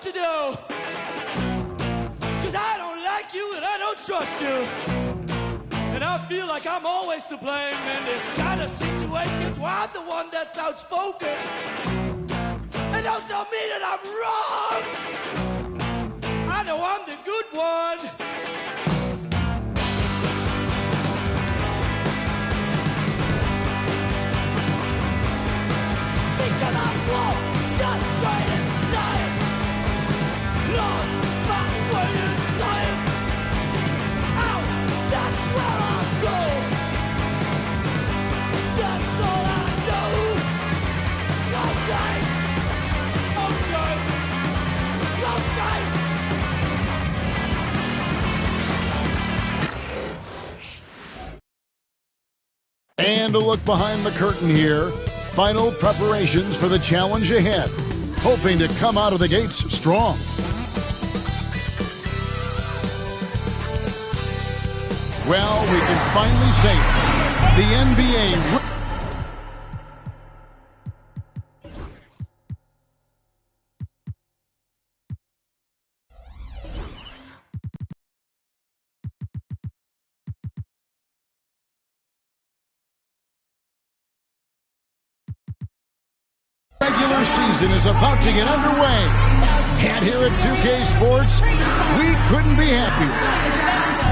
to do. Cause I don't like you and I don't trust you. And I feel like I'm always to blame in this kind of situations where I'm the one that's outspoken. And don't tell me that I'm wrong. I know I'm the good one. Because I won't just straight inside. Lost my way inside. Out, that's where I'll go. That's all I know. Okay. And a look behind the curtain here. Final preparations for the challenge ahead. Hoping to come out of the gates strong. Well, we can finally say it. The NBA... regular season is about to get underway. And here at 2K Sports, we couldn't be happier.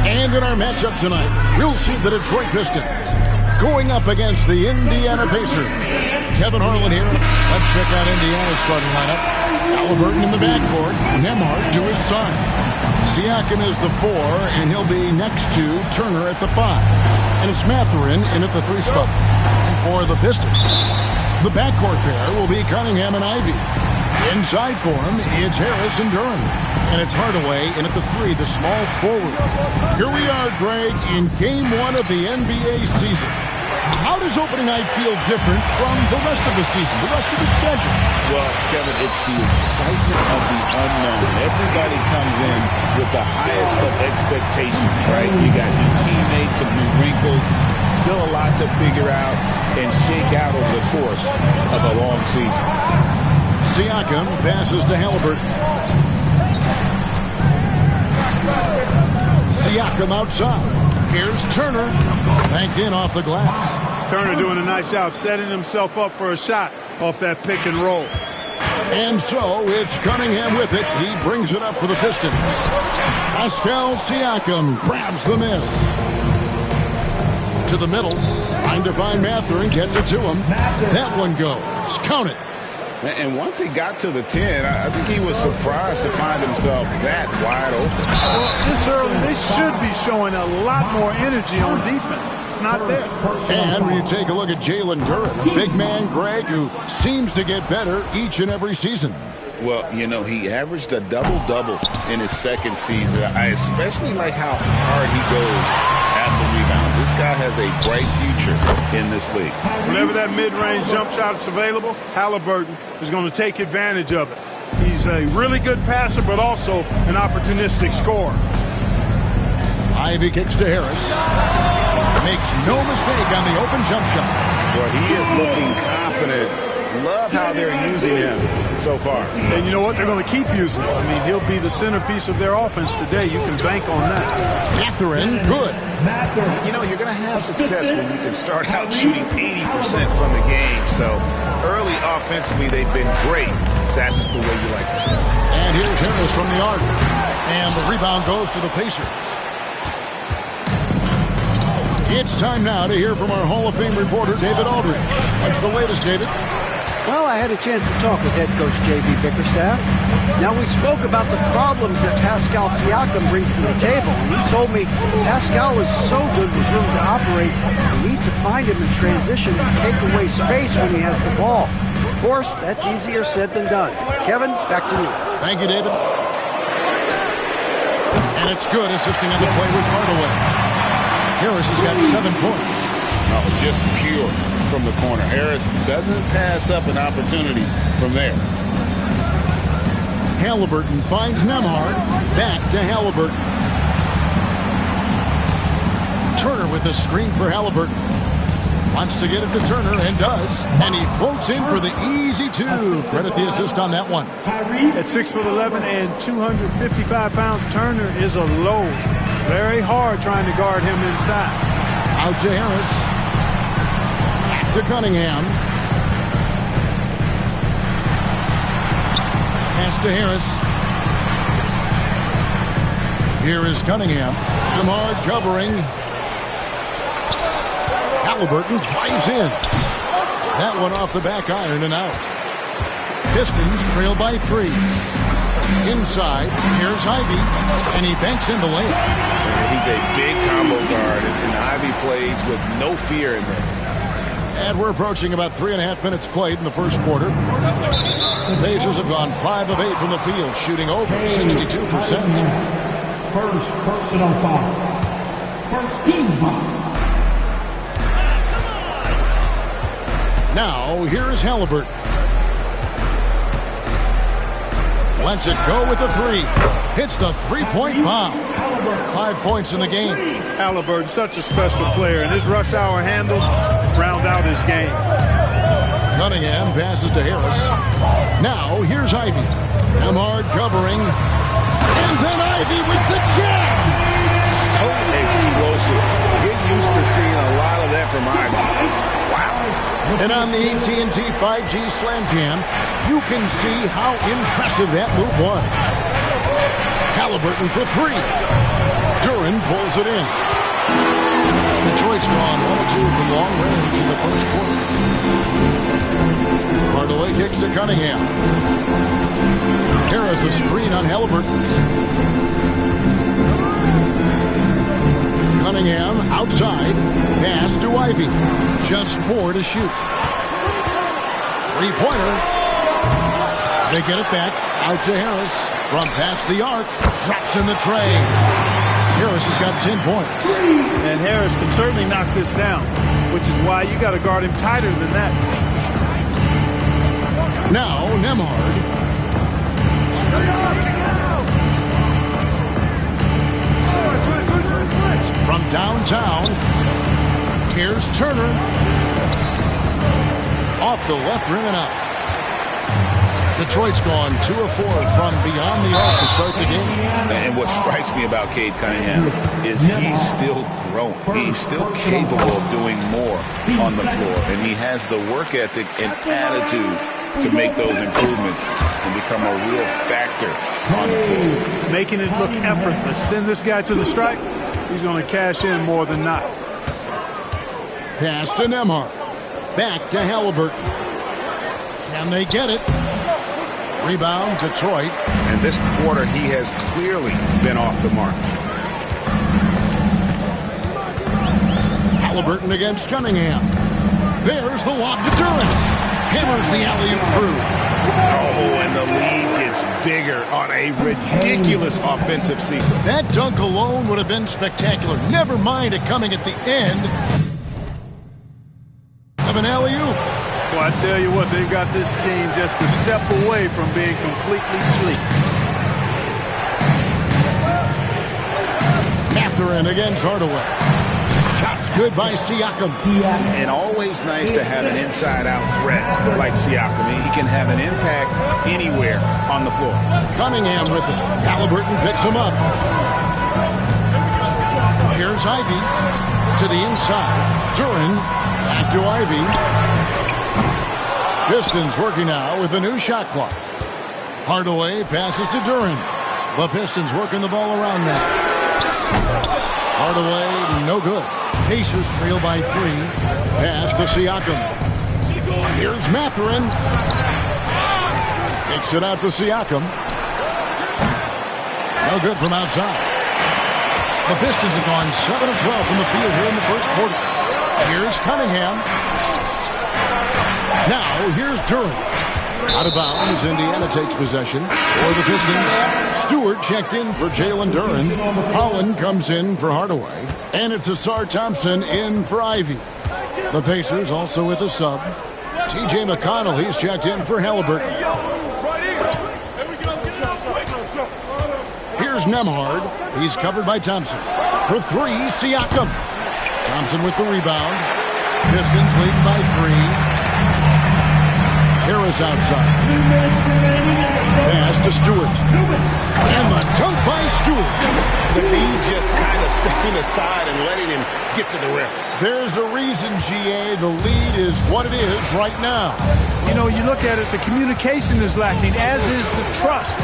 And in our matchup tonight, we'll see the Detroit Pistons going up against the Indiana Pacers. Kevin Harlan here. Let's check out Indiana's starting lineup. Halliburton in the backcourt. Nembhard to his side. Siakam is the 4, and he'll be next to Turner at the 5. And it's Mathurin in at the 3 spot. And for the Pistons, the backcourt pair will be Cunningham and Ivey. Inside for him, it's Harris and Durham. And it's Hardaway in at the 3, the small forward. Here we are, Greg, in Game 1 of the NBA season. How does opening night feel different from the rest of the season, the rest of the schedule? Well, Kevin, it's the excitement of the unknown. Everybody comes in with the highest of expectations, right? You got new teammates, some new wrinkles, still a lot to figure out and shake out over the course of a long season. Siakam passes to Halliburton. Siakam outside. Here's Turner. Banked in off the glass. Turner doing a nice job setting himself up for a shot off that pick and roll. And so it's Cunningham with it. He brings it up for the Pistons. Pascal Siakam grabs the miss. To the middle. Trying to find Mathurin. Gets it to him. That one goes. Count it. And once he got to the 10, I think he was surprised to find himself that wide open. Well, this early, they should be showing a lot more energy on defense. It's not there. And when you take a look at Jalen Duren, big man Greg, who seems to get better each and every season. Well, you know, he averaged a double-double in his second season. I especially like how hard he goes after rebounds. This guy has a bright future in this league. Whenever that mid-range jump shot is available, Halliburton is going to take advantage of it. He's a really good passer, but also an opportunistic scorer. Ivey kicks to Harris. Makes no mistake on the open jump shot. Well, he is looking confident. Love how they're using him so far. And you know what? They're going to keep using him. I mean, he'll be the centerpiece of their offense today. You can bank on that. Mathurin, good. You know, you're going to have success when you can start out shooting 80% from the game. So early offensively, they've been great. That's the way you like to start. And here's Harris from the arc. And the rebound goes to the Pacers. It's time now to hear from our Hall of Fame reporter, David Aldridge. What's the latest, David? Well, I had a chance to talk with head coach J.B. Bickerstaff. Now, we spoke about the problems that Pascal Siakam brings to the table. And he told me Pascal is so good with room to operate, we need to find him in transition and take away space when he has the ball. Of course, that's easier said than done. Kevin, back to you. Thank you, David. And it's good assisting on the play with Hardaway. Harris has got 7 points. Oh, just pure from the corner. Harris doesn't pass up an opportunity from there. Halliburton finds Nembhard. Back to Halliburton. Turner with a screen for Halliburton. Wants to get it to Turner and does. And he floats in for the easy two. Credit the assist on that one. At 6'11" and 255 pounds, Turner is a load. Very hard trying to guard him inside. Out to Harris. Back to Cunningham. Pass to Harris. Here is Cunningham. Nembhard covering. Haliburton drives in. That one off the back iron and out. Pistons trail by 3. Inside, here's Ivey, and he banks in the lane. He's a big combo guard, and Ivey plays with no fear in there. And we're approaching about 3.5 minutes played in the first quarter. The Pacers have gone 5 of 8 from the field, shooting over 62%. First personal foul. First team foul. Now, here's Haliburton. Lets it go with the 3. Hits the three-point bomb. 5 points in the game. Haliburton, such a special player, and his rush hour handles round out his game. Cunningham passes to Harris. Now, here's Ivey. Nembhard covering. And then Ivey with the jab. So explosive. Get used to seeing a lot of that from Ivey. Wow. And on the AT&T 5G Slam Cam, you can see how impressive that move was. Haliburton for 3. Duren pulls it in. Detroit's gone 1-2 from long range in the first quarter. Hardaway kicks to Cunningham. Harris a screen on Haliburton. Cunningham outside. Pass to Ivey. Just 4 to shoot. Three-pointer. They get it back. Out to Harris. From past the arc. Drops in the tray. Harris has got 10 points. And Harris can certainly knock this down, which is why you got to guard him tighter than that. Now, Nembhard. From downtown, here's Turner. Off the left rim and out. Detroit's gone 2 of 4 from beyond the arc to start the game. And what strikes me about Cade Cunningham is he's still growing. He's still capable of doing more on the floor. And he has the work ethic and attitude to make those improvements and become a real factor on the floor. Making it look effortless. Send this guy to the stripe. He's going to cash in more than not. Pass to Nembhard. Back to Haliburton. Can they get it? Rebound, Detroit. And this quarter, he has clearly been off the mark. Haliburton against Cunningham. There's the lob to Duren. Hammers the alley-oop through. Oh, and the lead gets bigger on a ridiculous offensive sequence. That dunk alone would have been spectacular. Never mind it coming at the end of an alley-oop. Well, I tell you what, they've got this team just a step away from being completely sleek. Mathurin against Hardaway. Shots good by Siakam. And always nice to have an inside-out threat like Siakam. He can have an impact anywhere on the floor. Cunningham with it. Haliburton picks him up. Here's Ivey to the inside. Duren back to Ivey. Pistons working now with a new shot clock. Hardaway passes to Duren. The Pistons working the ball around now. Hardaway, no good. Pacers trail by 3. Pass to Siakam. Here's Mathurin. Kicks it out to Siakam. No good from outside. The Pistons have gone 7 of 12 from the field here in the first quarter. Here's Cunningham. Now, here's Duren. Out of bounds, Indiana takes possession for the Pistons. Stewart checked in for Jalen Duren. Holland comes in for Hardaway. And it's Ausar Thompson in for Ivey. The Pacers also with a sub. T.J. McConnell, he's checked in for Haliburton. Here's Nembhard. He's covered by Thompson. For 3, Siakam. Thompson with the rebound. Pistons lead by 3. Harris outside. Pass to Stewart. And the dunk by Stewart. The lead just kind of stepping aside and letting him get to the rim. There's a reason, GA, the lead is what it is right now. You know, you look at it, the communication is lacking, as is the trust.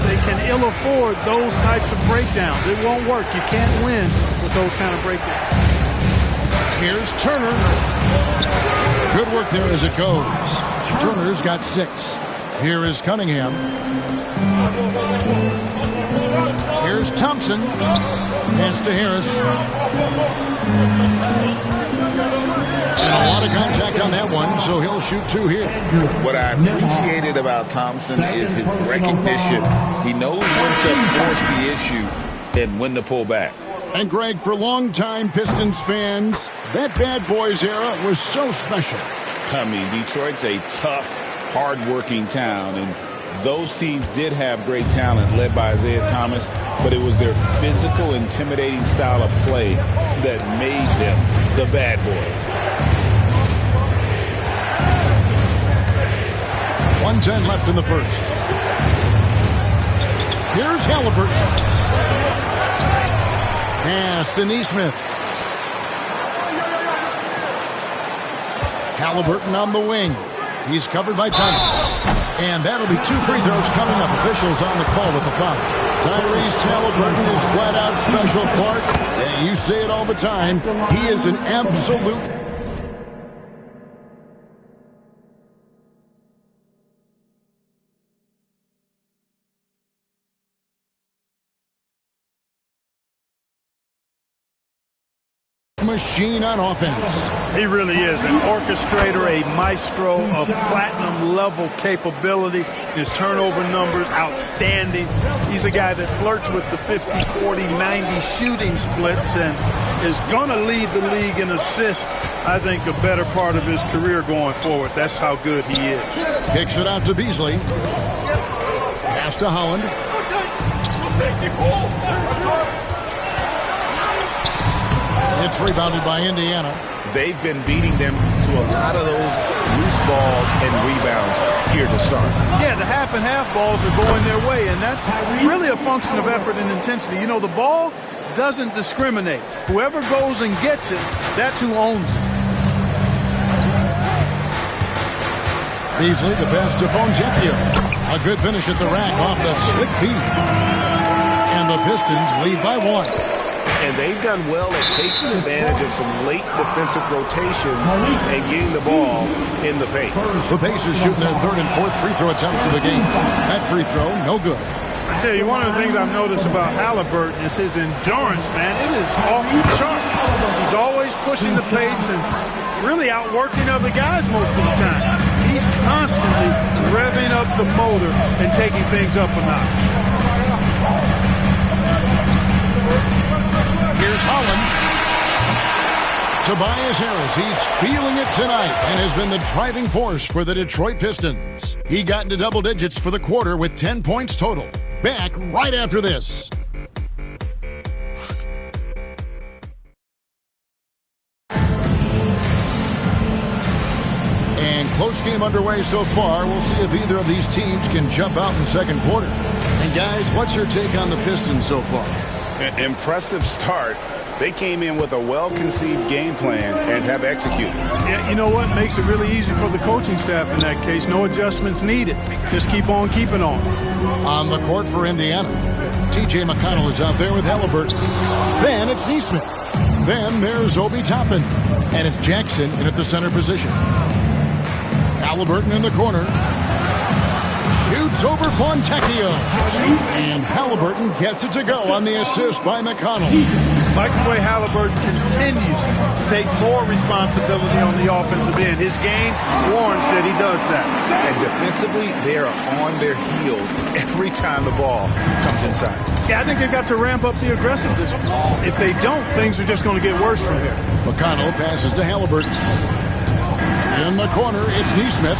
They can ill afford those types of breakdowns. It won't work. You can't win with those kind of breakdowns. Here's Turner. Good work there as it goes. Turner's got 6. Here is Cunningham. Here's Thompson. Pass to Harris. And a lot of contact on that one, so he'll shoot 2 here. What I appreciated about Thompson is his recognition. He knows when to force the issue and when to pull back. And Greg, for longtime Pistons fans, that Bad Boys era was so special. I mean, Detroit's a tough, hard-working town, and those teams did have great talent led by Isaiah Thomas, but it was their physical, intimidating style of play that made them the Bad Boys. 1:10 left in the first. Here's Halliburton. Pass to Nesmith. Halliburton on the wing. He's covered by Thompson. And that'll be 2 free throws coming up. Officials on the call with the foul. Tyrese Halliburton is flat out special, Clark. Yeah, you say it all the time. He is an absolute machine on offense. He really is an orchestrator, a maestro of platinum-level capability. His turnover numbers, outstanding. He's a guy that flirts with the 50, 40, 90 shooting splits and is going to lead the league in assists, I think, a better part of his career going forward. That's how good he is. Kicks it out to Beasley. Pass to Holland. It's rebounded by Indiana. They've been beating them to a lot of those loose balls and rebounds here to start. Yeah, the half and half balls are going their way, and that's really a function of effort and intensity. You know, the ball doesn't discriminate. Whoever goes and gets it, that's who owns it. Beasley, the pass to Fontecchio. A good finish at the rack off the slick feed. And the Pistons lead by 1. And they've done well at taking advantage of some late defensive rotations and getting the ball in the paint. The Pacers shooting their 3rd and 4th free throw attempts of the game. That free throw, no good. I tell you, one of the things I've noticed about Halliburton is his endurance, man. It is off the chart. He's always pushing the pace and really outworking other guys most of the time. He's constantly revving up the motor and taking things up a notch. Here's Holland. Tobias Harris, he's feeling it tonight and has been the driving force for the Detroit Pistons. He got into double digits for the quarter with 10 points total. Back right after this. And close game underway so far. We'll see if either of these teams can jump out in the second quarter. And guys, what's your take on the Pistons so far? An impressive start. They came in with a well-conceived game plan and have executed. Yeah, you know what? Makes it really easy for the coaching staff in that case. No adjustments needed. Just keep on keeping on. On the court for Indiana, T.J. McConnell is out there with Halliburton. Then it's Nesmith. Then there's Obi Toppin. And it's Jackson in at the center position. Halliburton in the corner. Shoots over Fontecchio. And Halliburton gets it to go on the assist by McConnell. Like the way Halliburton continues to take more responsibility on the offensive end. His game warrants that he does that. And defensively, they are on their heels every time the ball comes inside. Yeah, I think they've got to ramp up the aggressiveness. If they don't, things are just going to get worse from here. McConnell passes to Halliburton. In the corner, it's Nesmith.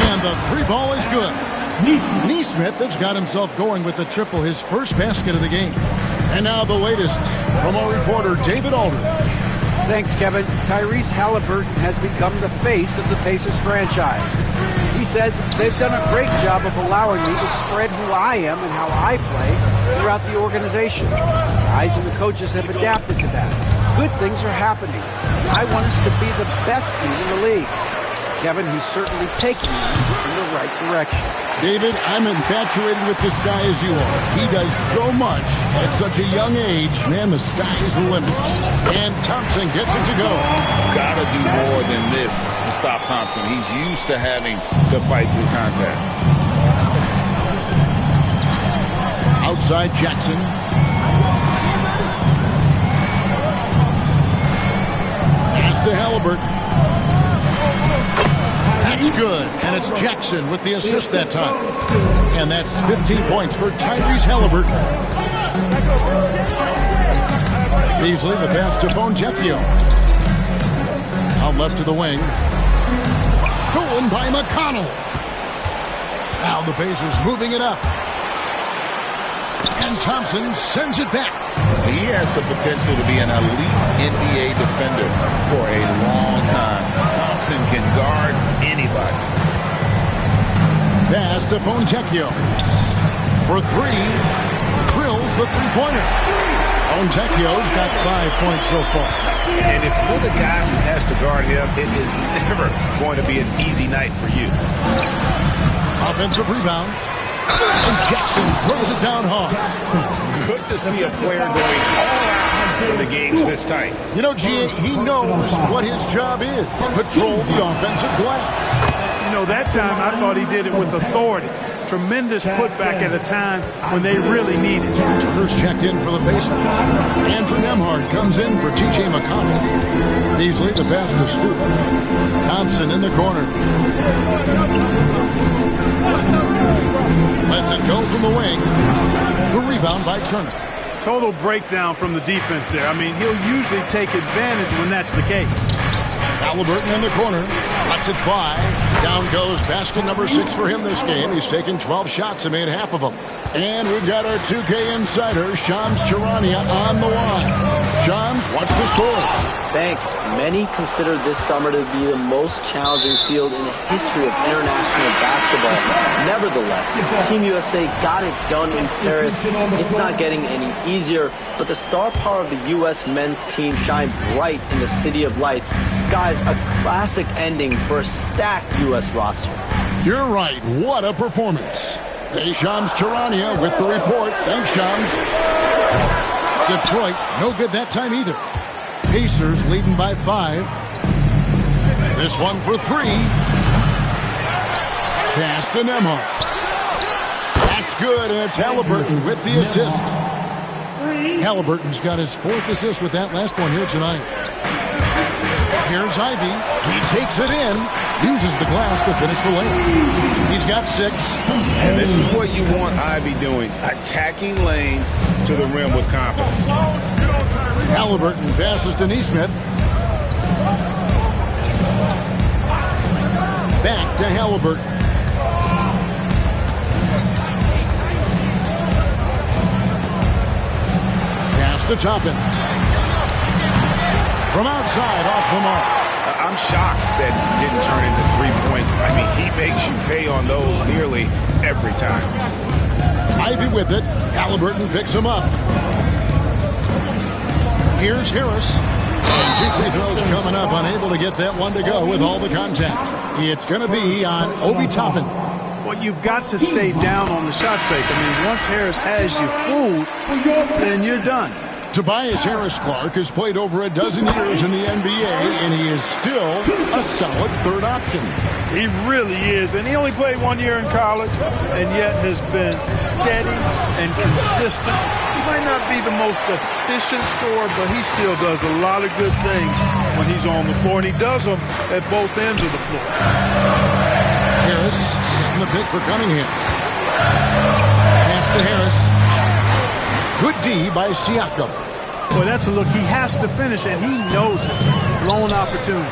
And the 3 ball is good. Nesmith has got himself going with the triple, his first basket of the game. And now the latest from our reporter, David Aldridge. Thanks, Kevin. Tyrese Halliburton has become the face of the Pacers franchise. He says they've done a great job of allowing me to spread who I am and how I play throughout the organization. The guys and the coaches have adapted to that. Good things are happening. I want us to be the best team in the league. Kevin, he's certainly taking them in the right direction. David, I'm infatuated with this guy as you are. He does so much at such a young age. Man, the sky is the limit. And Thompson gets it to go. Gotta do more than this to stop Thompson. He's used to having to fight through contact. Outside Jackson. Pass to Halliburton. That's good, and it's Jackson with the assist that time. And that's 15 points for Tyrese Halliburton. Beasley, the pass to Fontecchio. Out left to the wing. Stolen by McConnell. Now the Pacers moving it up. And Thompson sends it back. He has the potential to be an elite NBA defender for a long time. Thompson can guard anybody. Pass to Fontecchio. For three. Drills the three-pointer. Fontecchio's got 5 points so far. And if you're the guy who has to guard him, it is never going to be an easy night for you. Offensive rebound. And Jackson throws it down hard. Good to see a player going all out when the game's this tight. You know, G.A., he knows what his job is. Patrol the offensive glass. You know, that time I thought he did it with authority. Tremendous putback at a time when they really need it. Turner's checked in for the Pacers. Andrew Nembhard comes in for T.J. McConnell. Beasley, the pass to Stewart. Thompson in the corner. Lets it go from the wing. The rebound by Turner. Total breakdown from the defense there. I mean, he'll usually take advantage when that's the case. Halliburton in the corner. Lets it fly. Down goes basket number 6 for him this game. He's taken 12 shots and made half of them. And we've got our 2K insider, Shams Charania, on the line. Shams, what's the score? Thanks. Many consider this summer to be the most challenging field in the history of international basketball. Nevertheless, Team USA got it done in Paris. It's not getting any easier, but the star power of the U.S. men's team shined bright in the City of Lights. Guys, a classic ending for a stacked U.S. roster. You're right. What a performance. Hey, Shams Charania with the report. Thanks, Shams. Detroit, no good that time either. Pacers leading by 5. This one for 3. Pass to Nembhard. That's good, and it's Halliburton with the assist. Halliburton's got his 4th assist with that last one here tonight. Here's Ivey. He takes it in. Uses the glass to finish the lane. He's got 6. And this is what you want Ivey doing. Attacking lanes to the rim with confidence. Halliburton passes to Nesmith. Back to Halliburton. Pass to Toppin. From outside, off the mark. I'm shocked that it didn't turn into 3 points. I mean, he makes you pay on those nearly every time. Ivey with it. Halliburton picks him up. Here's Harris. And 2 free throws coming up. Unable to get that one to go with all the contact. It's going to be on Obi Toppin. Well, you've got to stay down on the shot fake. I mean, once Harris has you fooled, then you're done. Tobias Harris-Clark has played over a dozen years in the NBA, and he is still a solid third option. He really is, and he only played 1 year in college, and yet has been steady and consistent. He might not be the most efficient scorer, but he still does a lot of good things when he's on the floor, and he does them at both ends of the floor. Harris setting the pick for Cunningham. Pass to Harris. Good D by Siakam. Boy, that's a look. He has to finish, and he knows it. Lone opportunity.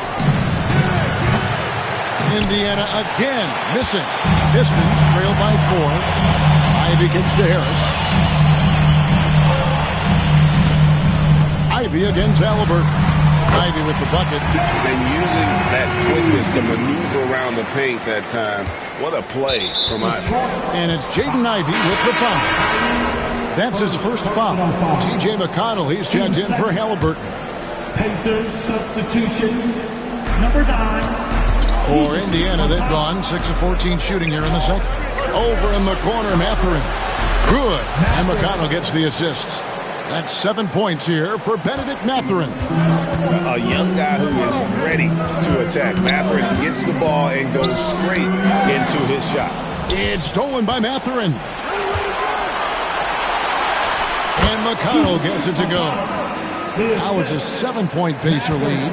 Indiana again missing. Pistons trail by 4. Ivey kicks to Harris. Ivey against Halliburton. Ivey with the bucket. And using that quickness to maneuver around the paint that time. What a play from Ivey. And it's Jaden Ivey with the foul. That's his first foul. T.J. McConnell, he's checked in for Halliburton. Pacers substitution, number 9. For Indiana, they've gone 6 of 14 shooting here in the second. Over in the corner, Mathurin. Good. And McConnell gets the assists. That's 7 points here for Benedict Mathurin. A young guy who is ready to attack. Mathurin gets the ball and goes straight into his shot. It's stolen by Mathurin. And McConnell gets it to go. Now it's a 7-point Pacer lead.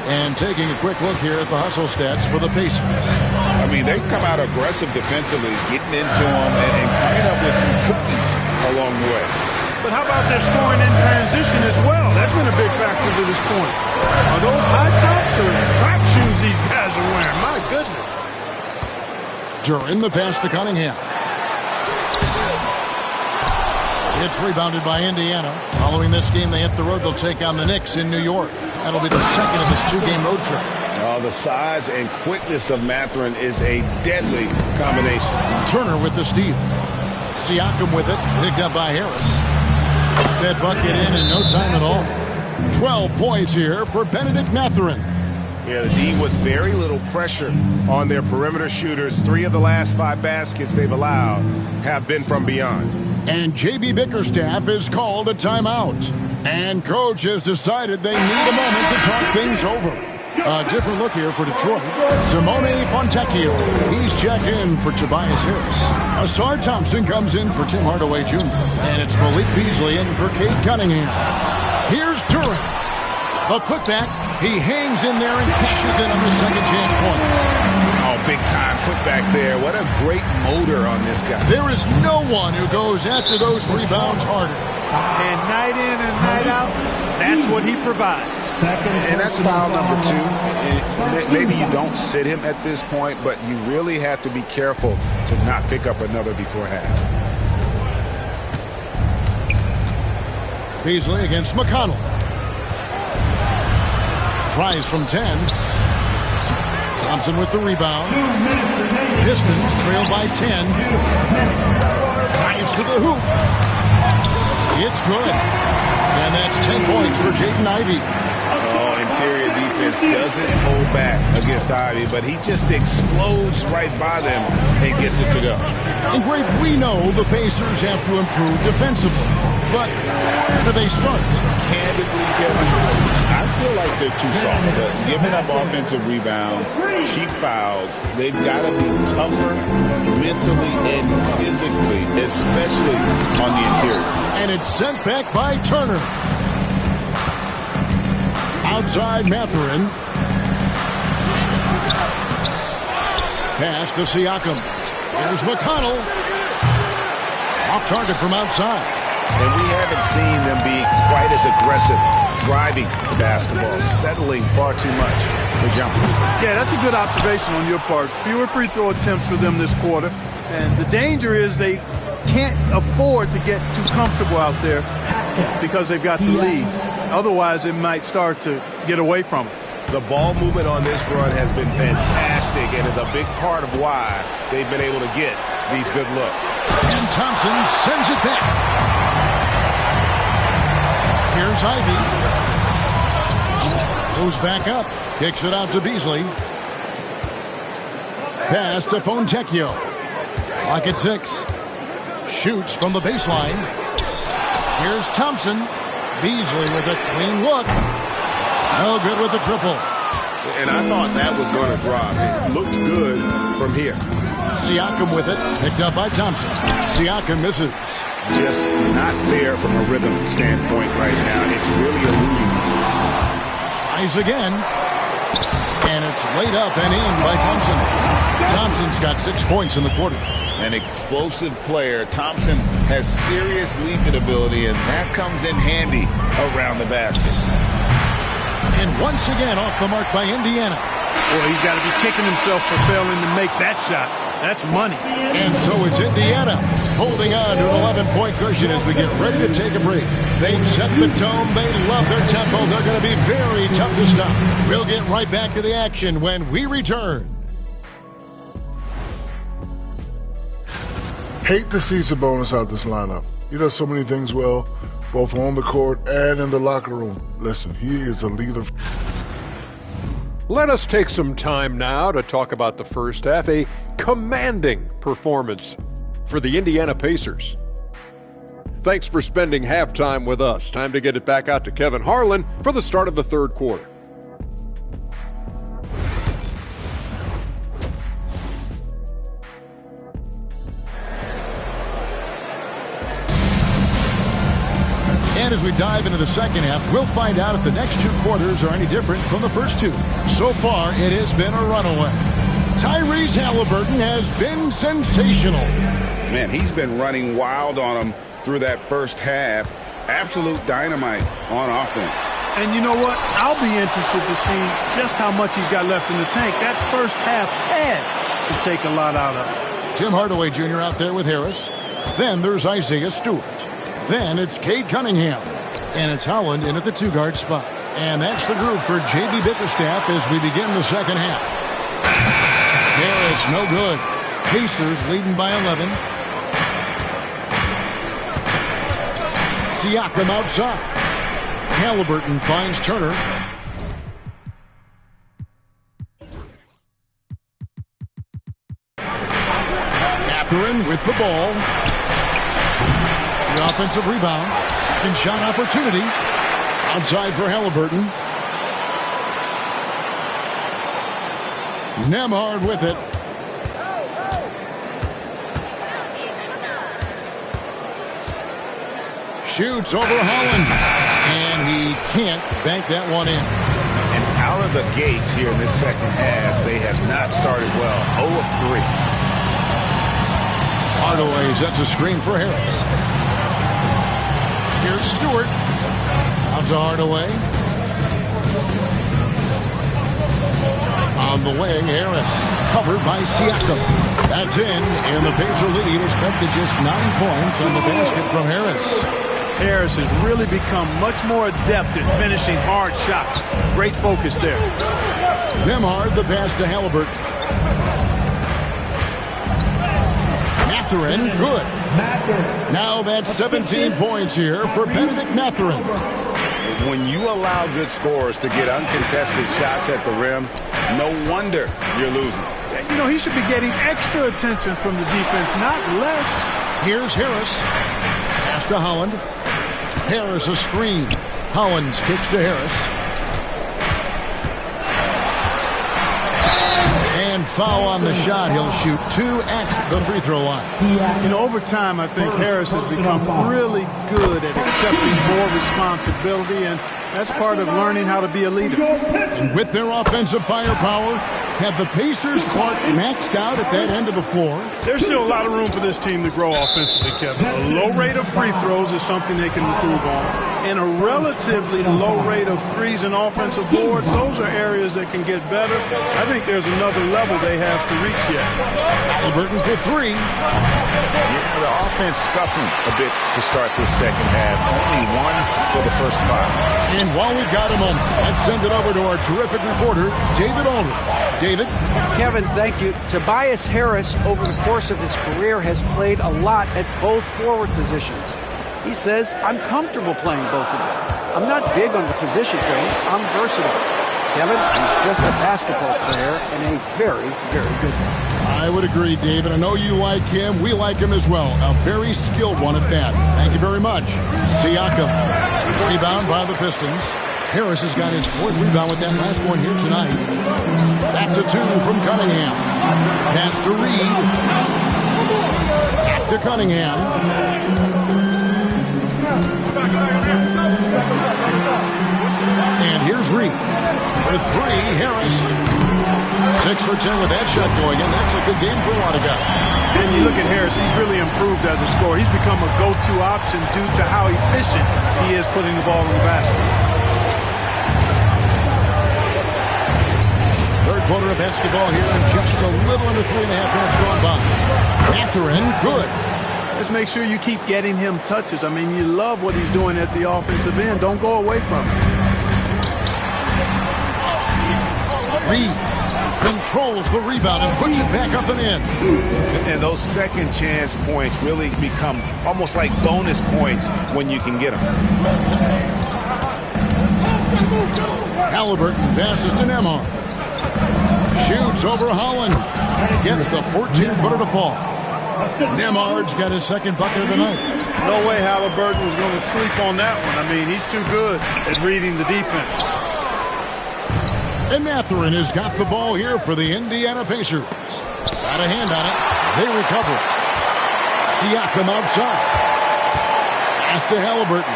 And taking a quick look here at the hustle stats for the Pacers. I mean, they've come out aggressive defensively, getting into them and coming up with some cookies along the way. But how about their scoring in transition as well? That's been a big factor to this point. Are those high tops or track shoes these guys are wearing? My goodness. Durin the pass to Cunningham. It's rebounded by Indiana. Following this game, they hit the road. They'll take on the Knicks in New York. That'll be the second of this 2-game road trip. The size and quickness of Mathurin is a deadly combination. Turner with the steal. Siakam with it. Picked up by Harris. Got that bucket in no time at all. 12 points here for Benedict Mathurin. Yeah, the D with very little pressure on their perimeter shooters. 3 of the last 5 baskets they've allowed have been from beyond. And J.B. Bickerstaff is called a timeout. And coach has decided they need a moment to talk things over. A different look here for Detroit. Simone Fontecchio. He's checked in for Tobias Harris. Asar Thompson comes in for Tim Hardaway Jr. And it's Malik Beasley in for Cade Cunningham. Here's Turin. A putback. He hangs in there and cashes in on the second chance points. Oh, big time putback there. What a great motor on this guy. There is no one who goes after those rebounds harder. And night in and night out, that's what he provides. And that's foul number 2. And maybe you don't sit him at this point, but you really have to be careful to not pick up another before half. Beasley against McConnell. Tries from 10. Thompson with the rebound. Pistons trail by 10. Drives to the hoop. It's good. And that's 10 points for Jaden Ivey. Oh, interior defense doesn't hold back against Ivey, but he just explodes right by them and gets it to go. And Greg, we know the Pacers have to improve defensively, but where do they start? Candidly, Kevin, I feel like they're too soft. Giving up offensive rebounds, cheap fouls, they've got to be tougher mentally and physically, especially on the interior. And it's sent back by Turner. Outside Mathurin. Pass to Siakam. Here's McConnell. Off target from outside. And we haven't seen them be quite as aggressive driving the basketball, settling far too much for jumpers. Yeah, that's a good observation on your part. Fewer free throw attempts for them this quarter. And the danger is they can't afford to get too comfortable out there because they've got the lead. Otherwise, it might start to get away from them. The ball movement on this run has been fantastic and is a big part of why they've been able to get these good looks. And Thompson sends it back. Here's Ivey. Goes back up. Kicks it out to Beasley. Pass to Fontecchio. Clock at 6. Shoots from the baseline. Here's Thompson. Beasley with a clean look. No good with the triple. And I thought that was going to drop. It looked good from here. Siakam with it. Picked up by Thompson. Siakam misses. Just not there from a rhythm standpoint right now. It's really eluding. Tries again. And it's laid up and in by Thompson. Thompson's got 6 points in the quarter. An explosive player. Thompson has serious leaping ability, and that comes in handy around the basket. And once again off the mark by Indiana. Boy, he's got to be kicking himself for failing to make that shot. That's money. And so it's Indiana holding on to an 11-point cushion as we get ready to take a break. They've set the tone. They love their tempo. They're going to be very tough to stop. We'll get right back to the action when we return. Hate to see Sabonis out this lineup. He does so many things well, both on the court and in the locker room. Listen, he is a leader. Let us take some time now to talk about the first half, a commanding performance for the Indiana Pacers. Thanks for spending halftime with us. Time to get it back out to Kevin Harlan for the start of the third quarter. And as we dive into the second half, we'll find out if the next two quarters are any different from the first two. So far, it has been a runaway. Tyrese Halliburton has been sensational. Man, he's been running wild on him through that first half. Absolute dynamite on offense. And you know what? I'll be interested to see just how much he's got left in the tank. That first half had to take a lot out of it. Tim Hardaway Jr. out there with Harris. Then there's Isaiah Stewart. Then it's Cade Cunningham. And it's Howland in at the two-guard spot. And that's the group for J.B. Bickerstaff as we begin the second half. Harris, no good. Pacers leading by 11. Siakam outside. Halliburton finds Turner. Mathurin with the ball. The offensive rebound. Second shot opportunity. Outside for Halliburton. Nembhard with it. Shoots over Holland. And he can't bank that one in. And out of the gates here in this second half, they have not started well. 0 of 3. Hardaway sets a screen for Harris. Here's Stewart. Out to Hardaway. On the wing, Harris. Covered by Siakam. That's in, and the Pacer lead is cut to just 9 points on the basket from Harris. Harris has really become much more adept at finishing hard shots. Great focus there. Nembhard, the pass to Halliburton. Mathurin, good. Now that's 17 points here for Benedict Mathurin. When you allow good scorers to get uncontested shots at the rim, no wonder you're losing. You know, he should be getting extra attention from the defense, not less. Here's Harris. Pass to Holland. Harris a screen. Hollins kicks to Harris. And foul on the shot. He'll shoot 2 at the free throw line. You know, over time, I think Harris has become really good at accepting more responsibility, and that's part of learning how to be a leader. And with their offensive firepower, have the Pacers Clark maxed out at that end of the floor? There's still a lot of room for this team to grow offensively, Kevin. A low rate of free throws is something they can improve on. And a relatively low rate of threes and offensive board, those are areas that can get better. I think there's another level they have to reach yet. Halliburton for 3. Yeah, the offense scuffling a bit to start this second half. Only 1 for the first 5. And while we've got a moment, let's send it over to our terrific reporter, David Aldridge. David? Kevin, thank you. Tobias Harris, over the course of his career, has played a lot at both forward positions. He says, I'm comfortable playing both of them. I'm not big on the position thing. I'm versatile. Kevin, he's just a basketball player and a very, very good one. I would agree, David. I know you like him. We like him as well. A very skilled one at that. Thank you very much. Siakam. Rebound by the Pistons. Harris has got his 4th rebound with that last one here tonight. That's a 2 from Cunningham. Pass to Reed. Back to Cunningham. And here's Reed. For 3, Harris. 6 for 10 with that shot going in. That's a good game for a lot of guys. And you look at Harris, he's really improved as a scorer. He's become a go-to option due to how efficient he is putting the ball in the basket. third quarter of basketball here in just a little under 3.5 minutes gone by. Mathurin, good. Just make sure you keep getting him touches. I mean, you love what he's doing at the offensive end. Don't go away from it. Reed controls the rebound and puts it back up and in. And those second chance points really become almost like bonus points when you can get them. Halliburton passes to Nembhard. Shoots over Holland. Gets the 14-footer to fall. Nembhard's got his second bucket of the night. No way Halliburton was going to sleep on that one. I mean, he's too good at reading the defense. And Mathurin has got the ball here for the Indiana Pacers. Got a hand on it. They recover it. Siakam outside. Pass to Halliburton.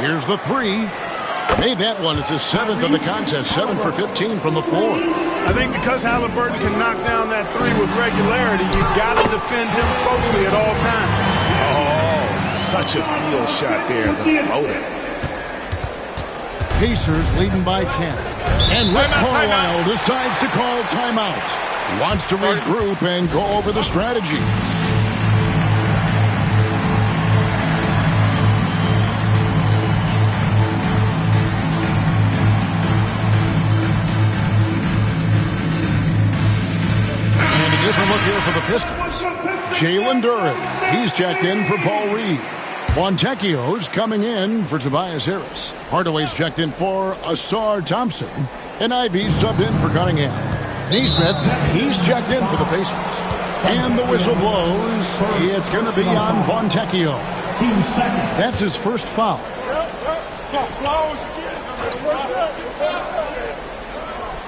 Here's the three. Made that one. It's his 7th of the contest. 7 for 15 from the floor. I think because Halliburton can knock down that three with regularity, you've got to defend him closely at all times. Oh, such a field shot there. The floater. Pacers leading by 10. And Rick Carlisle decides to call timeout. Wants to regroup and go over the strategy. And a different look here for the Pistons. Jalen Duren. He's checked in for Paul Reed. Fontecchio's coming in for Tobias Harris. Hardaway's checked in for Asar Thompson. And Ivy subbed in for Cunningham. Neesmith, he's checked in for the Pacers. And the whistle blows. It's going to be on Fontecchio. That's his first foul.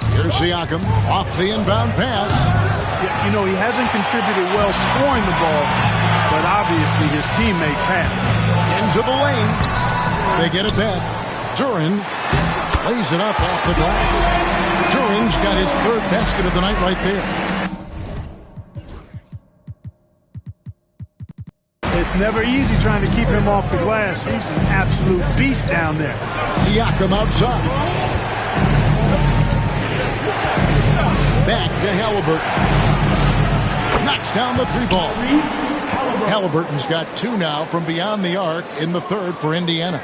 Here's Siakam off the inbound pass. Yeah, you know, he hasn't contributed well scoring the ball, but obviously his teammates have. Into the lane. They get it back. Duren lays it up off the glass. Duren's got his 3rd basket of the night right there. It's never easy trying to keep him off the glass. He's an absolute beast down there. Siakam outside. Back to Halliburton. Knocks down the 3-ball. Halliburton's got 2 now from beyond the arc in the 3rd for Indiana.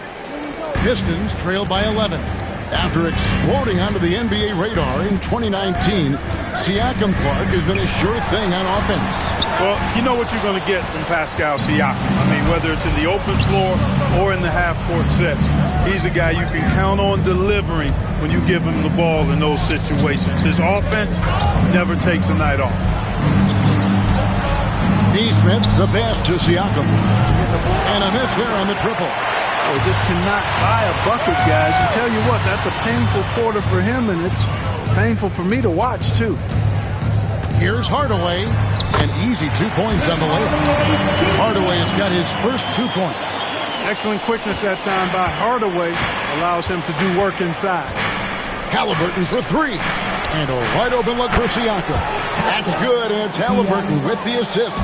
Pistons trail by 11. After exploding onto the NBA radar in 2019, Siakam Clark has been a sure thing on offense. Well, you know what you're going to get from Pascal Siakam. I mean, whether it's in the open floor or in the half-court sets, he's a guy you can count on delivering when you give him the ball in those situations. His offense never takes a night off. Neesmith, the pass to Siakam. And a miss there on the triple. Oh, just cannot buy a bucket, guys. And tell you what, that's a painful quarter for him, and it's painful for me to watch, too. Here's Hardaway. An easy 2 points on the layup. Hardaway has got his first 2 points. Excellent quickness that time by Hardaway. Allows him to do work inside. Halliburton for 3. And a wide open look for Siakam. That's good, and it's Halliburton with the assist.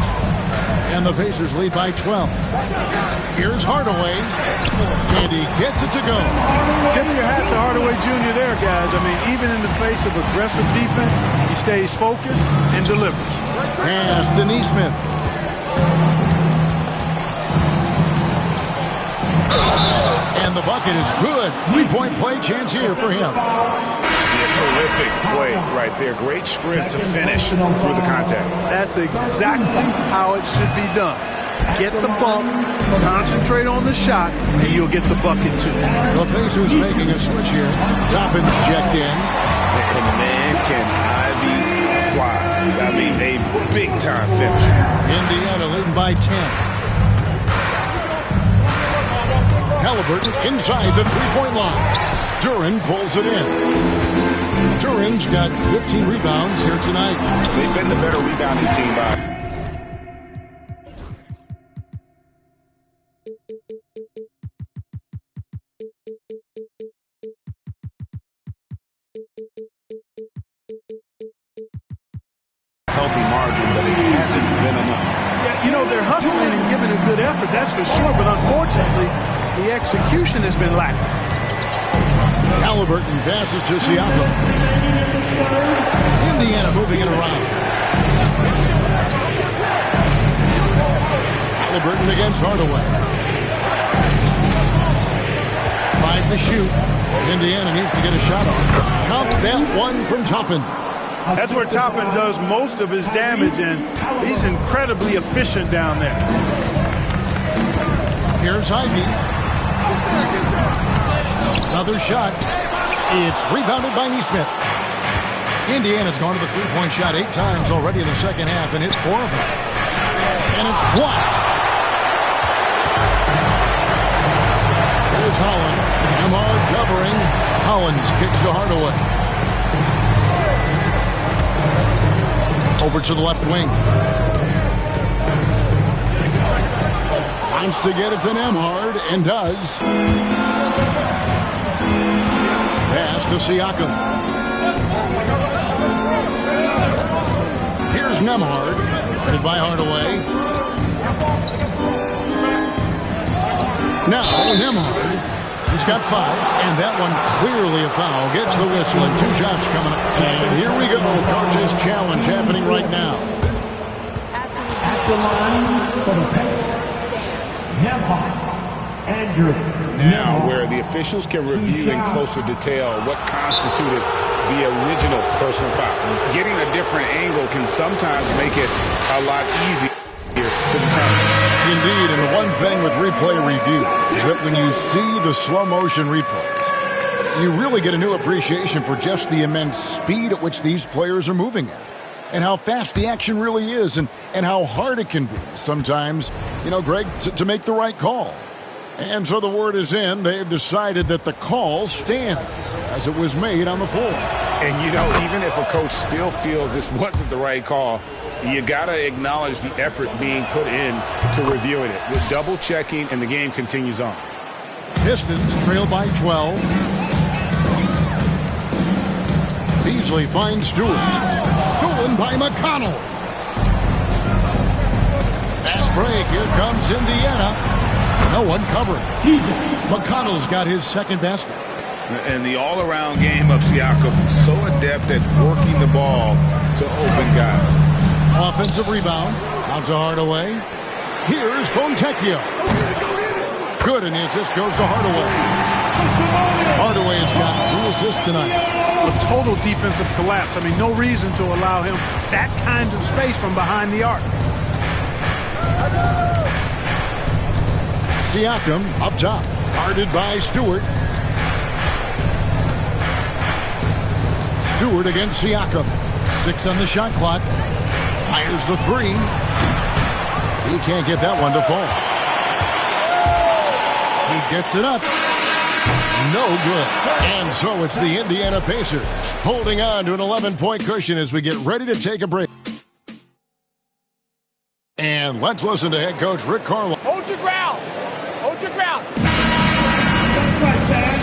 And the Pacers lead by 12. Here's Hardaway. And he gets it to go. Tip your hat to Hardaway Jr. there, guys. I mean, even in the face of aggressive defense, he stays focused and delivers. Pass to Neesmith. And the bucket is good. 3-point play chance here for him. Terrific play right there. Great strength to finish through the contact. That's exactly how it should be done. Get the bump, concentrate on the shot, and you'll get the bucket too. The Pacers making a switch here. Toppin's checked in. And man, can Ivy fly. I mean, a big-time finish. Indiana leading by 10. Halliburton inside the 3-point line. Duren pulls it in. Duren's got 15 rebounds here tonight. They've been the better rebounding team by. Healthy margin, but it hasn't been enough. Yeah, you know, they're hustling and giving a good effort, that's for sure, but unfortunately, the execution has been lacking. Halliburton passes to Siakam. Indiana moving it around. Halliburton against Hardaway. 5 to shoot. Indiana needs to get a shot off. Count that one from Toppin. That's where Toppin does most of his damage, and he's incredibly efficient down there. Here's Ivy. Another shot. It's rebounded by Nesmith. Indiana's gone to the three-point shot 8 times already in the second half and hit 4 of them. And it's blocked. Here's Holland. Nembhard covering. Hollins kicks to Hardaway. Over to the left wing. Wants to get it to Nembhard and does. Pass to Siakam. Here's Nembhard. Guarded by Hardaway. Now Nembhard. He's got 5, and that one clearly a foul. Gets the whistle, and 2 shots coming up. And here we go. Coach's challenge happening right now. At the line for the Pacers, Nembhard, Andrew. Now, where the officials can review in closer detail what constituted the original personal foul. Getting a different angle can sometimes make it a lot easier to determine. Indeed, and the one thing with replay review is that when you see the slow motion replays, you really get a new appreciation for just the immense speed at which these players are moving at, and how fast the action really is, and how hard it can be sometimes, Greg, to make the right call. And so the word is in. They've decided that the call stands as it was made on the floor. And, even if a coach still feels this wasn't the right call, you got to acknowledge the effort being put in to reviewing it. With double checking, and the game continues on. Pistons trail by 12. Beasley finds Stewart. Stolen by McConnell. Fast break. Here comes Indiana. No one covering. McConnell's got his second basket. And the all-around game of Siakam, so adept at working the ball to open guys. Offensive rebound. Out to Hardaway. Here's Fontecchio. Good, and the assist goes to Hardaway. Hardaway has got 3 assists tonight. A total defensive collapse. No reason to allow him that kind of space from behind the arc. Siakam up top. Guarded by Stewart. Stewart against Siakam. 6 on the shot clock. Fires the 3. He can't get that one to fall. He gets it up. No good. And so it's the Indiana Pacers holding on to an 11-point cushion as we get ready to take a break. And let's listen to head coach Rick Carlisle. Hold your ground. Hold your ground.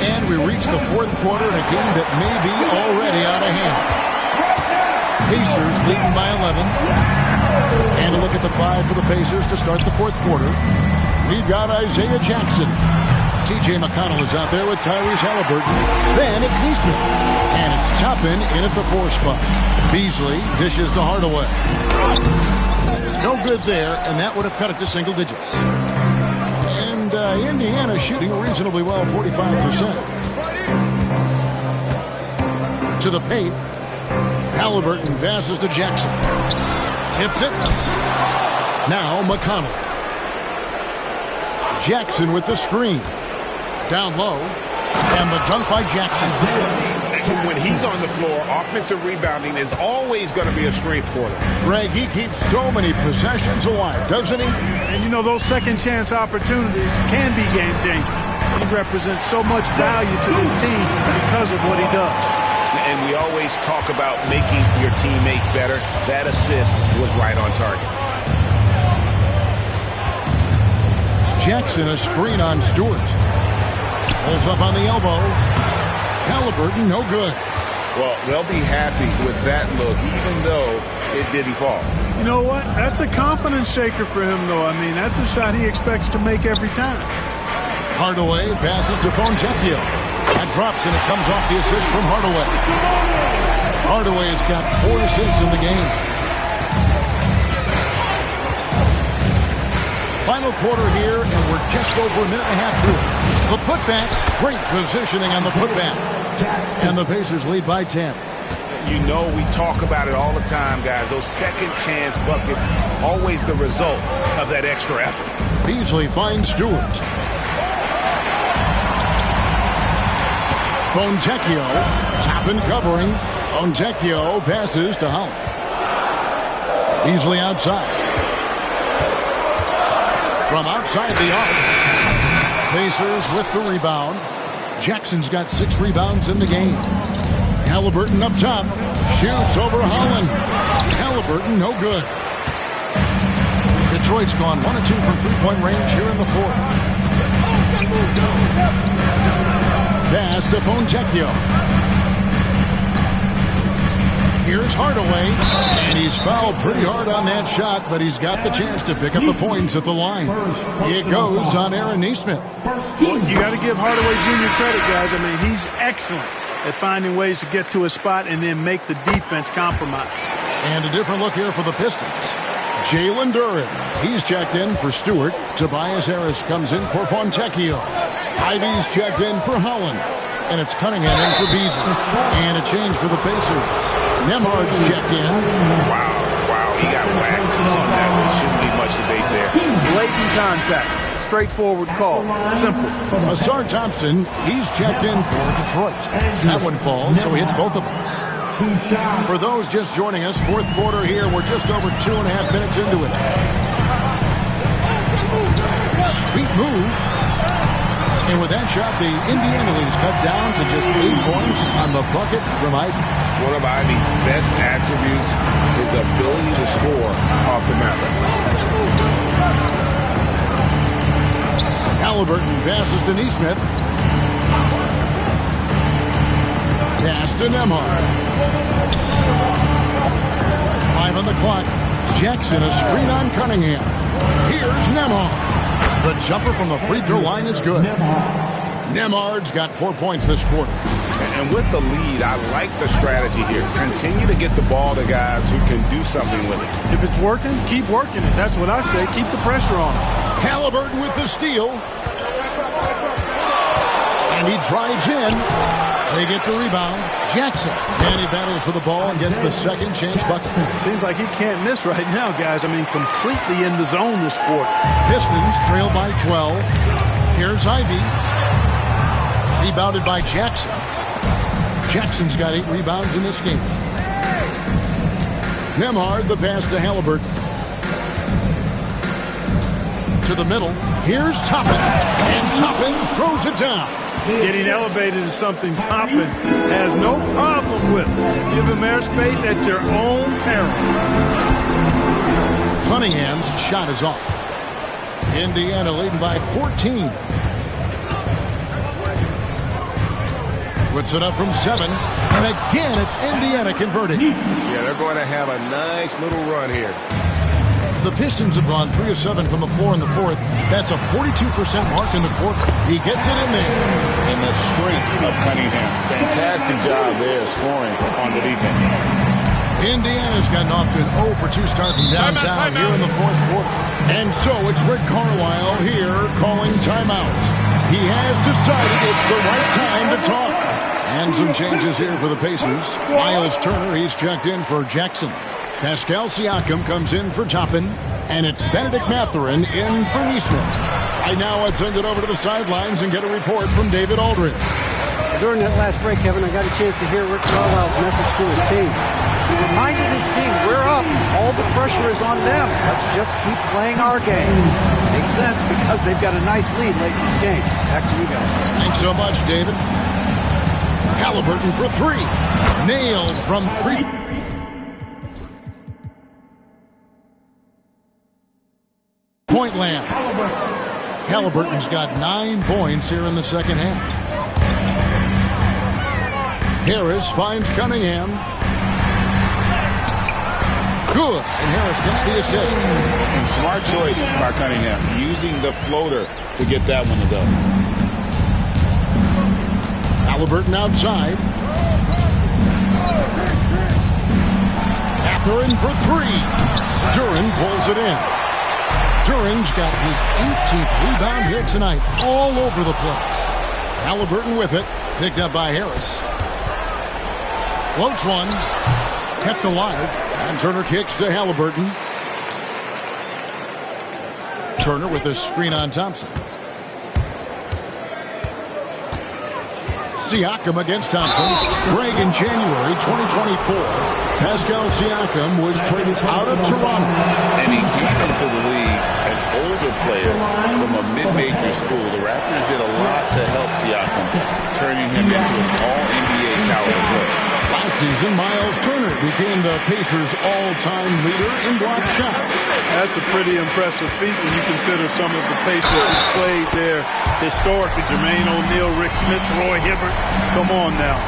And we reach the 4th quarter in a game that may be already out of hand. Pacers leading by 11. And a look at the 5 for the Pacers to start the 4th quarter. We've got Isaiah Jackson. T.J. McConnell is out there with Tyrese Halliburton. Then it's Nesmith. And it's Toppin in at the 4 spot. Beasley dishes to Hardaway. No good there, and that would have cut it to single digits. And Indiana shooting reasonably well, 45%. To the paint. Halliburton passes to Jackson. Tips it. Now McConnell. Jackson with the screen. Down low. And the dunk by Jackson. When he's on the floor, offensive rebounding is always going to be a strength for them. Greg, he keeps so many possessions alive, doesn't he? And those second chance opportunities can be game changers. He represents so much value to this team because of what he does. And we always talk about making your teammate better. That assist was right on target. Jackson, a screen on Stewart. Pulls up on the elbow. Halliburton, no good. Well, they'll be happy with that look, even though it didn't fall. You know what? That's a confidence shaker for him, though. That's a shot he expects to make every time. Hardaway passes to Fontecchio. That drops, and it comes off the assist from Hardaway. Hardaway has got 4 assists in the game. Final quarter here, and we're just over a minute and a half through it. The putback, great positioning on the putback. And the Pacers lead by 10. You know we talk about it all the time, guys. Those second chance buckets, always the result of that extra effort. Beasley finds Stewart. Fontecchio, Toppin covering. Fontecchio passes to Holland. Beasley outside. From outside the arc. Pacers with the rebound. Jackson's got 6 rebounds in the game. Halliburton up top. Shoots over Holland. Halliburton, no good. Detroit's gone 1 of 2 from three-point range here in the fourth. Pass to Fontecchio. Here's Hardaway, and he's fouled pretty hard on that shot, but he's got the chance to pick up the points at the line. It goes on Aaron Nesmith. Well, you got to give Hardaway Jr. credit, guys. I mean, he's excellent at finding ways to get to a spot and then make the defense compromise. And a different look here for the Pistons. Jalen Duren, he's checked in for Stewart. Tobias Harris comes in for Fontecchio. Ivy's checked in for Holland. And it's Cunningham in for Beasley. And a change for the Pacers. Nembhard's checked in. Wow, he got whacked on that one. Shouldn't be much debate there. Blatant contact. Straightforward call. Simple. Ausar Thompson, he's checked in for Detroit. That one falls, so he hits both of them. For those just joining us, fourth quarter here, we're just over 2.5 minutes into it. Sweet move. And with that shot, the Indiana lead is cut down to just 8 points on the bucket from Ivy. One of Ivy's best attributes is ability to score off the map. Halliburton passes to Nesmith. Pass to Nembhard. 5 on the clock. Jackson, a screen on Cunningham. Here's Nembhard. The jumper from the free throw line is good. Nembhard's got 4 points this quarter. And with the lead, I like the strategy here. Continue to get the ball to guys who can do something with it. If it's working, keep working it. That's what I say. Keep the pressure on him. Halliburton with the steal. And he drives in. They get the rebound. Jackson. And he battles for the ball and gets the second chance bucket. Seems like he can't miss right now, guys. I mean, completely in the zone this quarter. Pistons trail by 12. Here's Ivy. Rebounded by Jackson. Jackson's got 8 rebounds in this game. Nembhard, the pass to Halliburton. To the middle. Here's Toppin. And Toppin throws it down. Getting elevated is something Toppin has no problem with. Give him airspace at your own peril. Cunningham's shot is off. Indiana leading by 14. Puts it up from 7. And again, it's Indiana converting. Yeah, they're going to have a nice little run here. The Pistons have gone 3 of 7 from the floor in the fourth. That's a 42% mark in the quarter. He gets it in there. And the strength of Cunningham. Fantastic job there scoring on the defense. Indiana's gotten off to an 0 for 2 start from downtown here in the fourth quarter. And so it's Rick Carlisle here calling timeout. He has decided it's the right time to talk. And some changes here for the Pacers. Miles Turner, he's checked in for Jackson. Pascal Siakam comes in for Toppin, and it's Benedict Mathurin in for Nesmith. Right now, let's send it over to the sidelines and get a report from David Aldridge. During that last break, Kevin, I got a chance to hear Rick Carlisle's message to his team. He reminded his team, we're up. All the pressure is on them. Let's just keep playing our game. Makes sense because they've got a nice lead late in this game. Back to you guys. Thanks so much, David. Halliburton for 3. Nailed from 3. Point land. Halliburton's got 9 points here in the second half. Harris finds Cunningham. Good. And Harris gets the assist. And smart choice by Cunningham, using the floater to get that one to go. Halliburton outside. Mathurin for three. Duren pulls it in. Duren's got his 18th rebound here tonight, all over the place. Halliburton with it, picked up by Harris. Floats one, kept alive, and Turner kicks to Halliburton. Turner with a screen on Thompson. Siakam against Thompson. Greg, in January 2024, Pascal Siakam was traded out of Toronto. And he came into the league an older player from a mid-major school. The Raptors did a lot to help Siakam, turning him into an all-NBA caliber player. Last season, Miles Turner became the Pacers' all-time leader in block shots. That's a pretty impressive feat when you consider some of the Pacers who played there historically. Jermaine O'Neal, Rick Smith, Roy Hibbert. Come on now.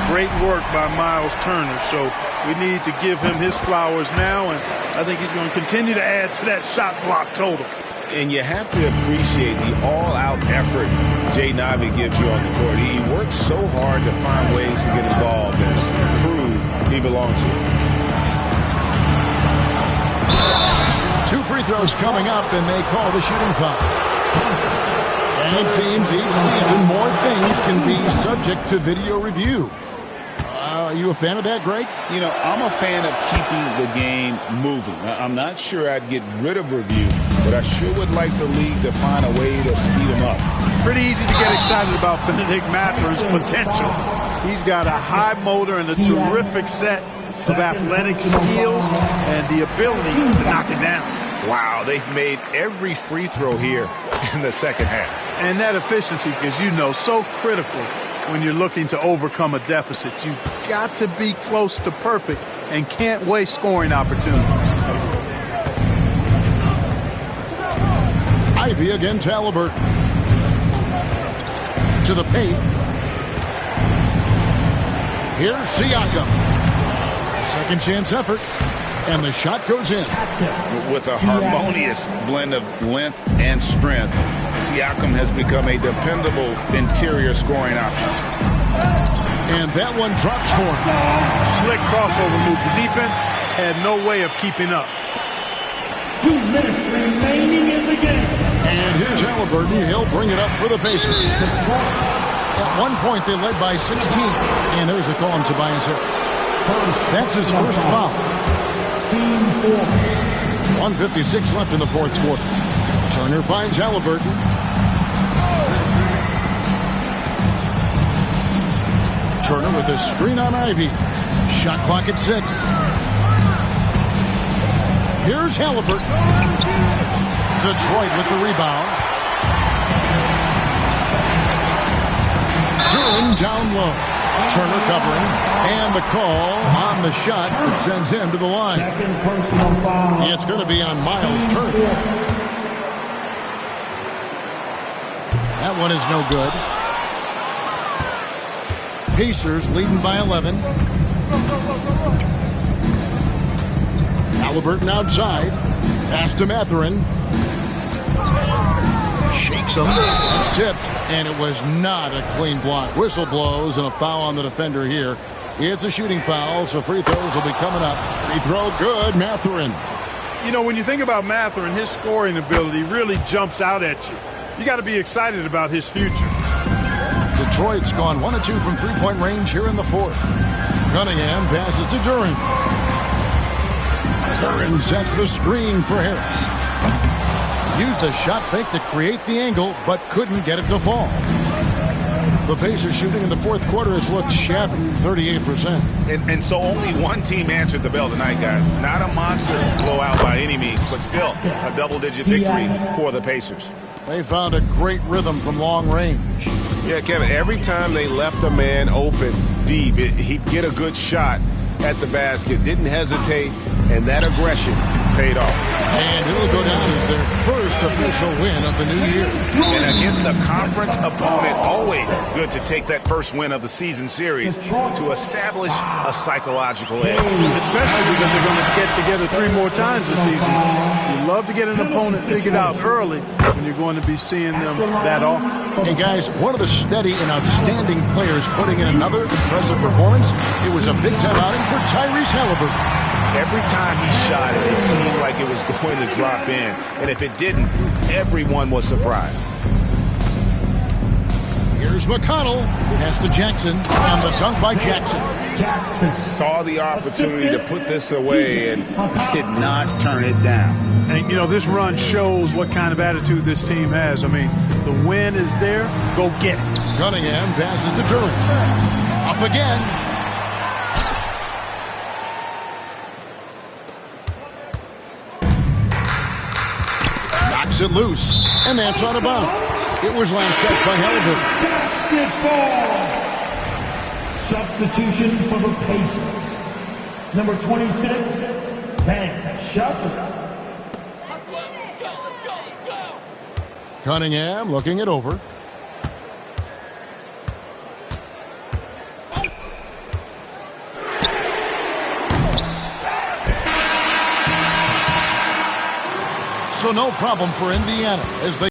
Great work by Miles Turner. So we need to give him his flowers now, and I think he's going to continue to add to that shot block total. And you have to appreciate the all-out effort Jaden Ivey gives you on the court. He works so hard to find ways to get involved and prove he belongs here. 2 free throws coming up, and they call the shooting foul. And it seems each season more things can be subject to video review. Are you a fan of that, Greg? You know, I'm a fan of keeping the game moving. I'm not sure I'd get rid of review, but I sure would like the league to find a way to speed them up. Pretty easy to get excited about Bennedict Mathurin's potential. He's got a high motor and a terrific set of athletic skills and the ability to knock it down. Wow, they've made every free throw here in the second half. And that efficiency, as you know, so critical when you're looking to overcome a deficit. You've got to be close to perfect and can't waste scoring opportunities. Ivey against Halliburton. To the paint. Here's Siakam. A second chance effort. And the shot goes in. With a harmonious blend of length and strength, Siakam has become a dependable interior scoring option. And that one drops for him. Slick crossover move. The defense had no way of keeping up. 2 minutes remaining in the game. And here's Halliburton. He'll bring it up for the Pacers. At one point, they led by 16. And there's the call on Tobias Harris. That's his first foul. 1:56 left in the fourth quarter. Turner finds Halliburton. Turner with a screen on Ivey. Shot clock at 6. Here's Halliburton. Detroit with the rebound. Duren down low. Turner covering. And the call on the shot that sends him to the line. Second personal foul. It's going to be on Miles Turner. That one is no good. Pacers leading by 11. Halliburton outside. Pass to Mathurin. Shakes him. It's tipped. And it was not a clean block. Whistle blows and a foul on the defender here. It's a shooting foul, so free throws will be coming up. Free throw good, Mathurin. You know, when you think about Mathurin, his scoring ability really jumps out at you. You got to be excited about his future. Detroit's gone 1 of 2 from three-point range here in the fourth. Cunningham passes to Duren. Duren sets the screen for Harris. Used the shot fake to create the angle, but couldn't get it to fall. The Pacers shooting in the fourth quarter has looked shabby, 38%. And so only one team answered the bell tonight, guys. Not a monster blowout by any means, but still a double-digit victory for the Pacers. They found a great rhythm from long range. Yeah, Kevin, every time they left a man open deep, he'd get a good shot at the basket. Didn't hesitate, and that aggression paid off. And it'll go down as their first official win of the new year. And against a conference opponent, always good to take that first win of the season series to establish a psychological edge. Especially because they're going to get together 3 more times this season. You love to get an opponent figured out early when you're going to be seeing them that often. And guys, one of the steady and outstanding players putting in another impressive performance, it was a big-time outing for Tyrese Haliburton. Every time he shot it, it seemed like it was going to drop in. And if it didn't, everyone was surprised. Here's McConnell. Pass to Jackson. And the dunk by Jackson. Saw the opportunity to put this away and did not turn it down. And, you know, this run shows what kind of attitude this team has. I mean, the win is there. Go get it. Cunningham passes to Durant. Up again. Knocks it loose. And that's out of bounds. It was last touch by Haliburton. Substitution for the Pacers. Number 26, Ben Shelton. Cunningham looking it over. So no problem for Indiana as they